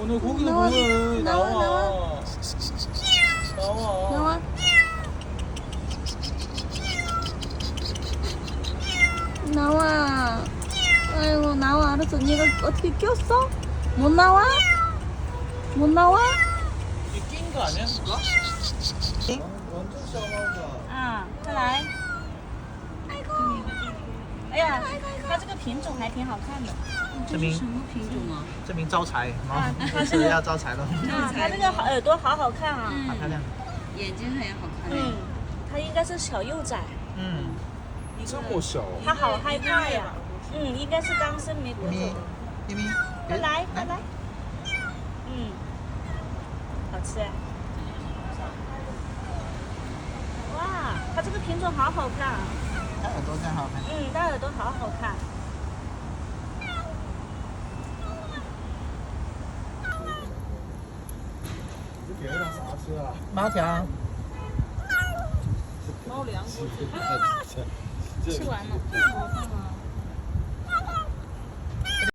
너 거기서 나와, 뭐해? 나와, 나와. 나와. 나와. 아이고 나와. 알았어. 얘가 어떻게 꼈어? 못 나와? 못 나와? 이게 낀 거 아니야? 누가? 완전 샤워한다. 啊，快来！哎呀，它这个品种还挺好看的。这名什么品种啊？这名招财，啊这是要招财了，啊，它这个耳朵好好看啊。好漂亮。眼睛很好看。嗯，它应该是小幼崽，嗯，这么小，它好害怕呀。嗯，应该是刚生没多咪咪久。咪咪，快来，快来。嗯，好吃哎。哇，它这个品种好好看啊。它耳朵真好看。嗯，它耳朵好好看。这给了它啥吃啊？猫条。猫粮。吃完了。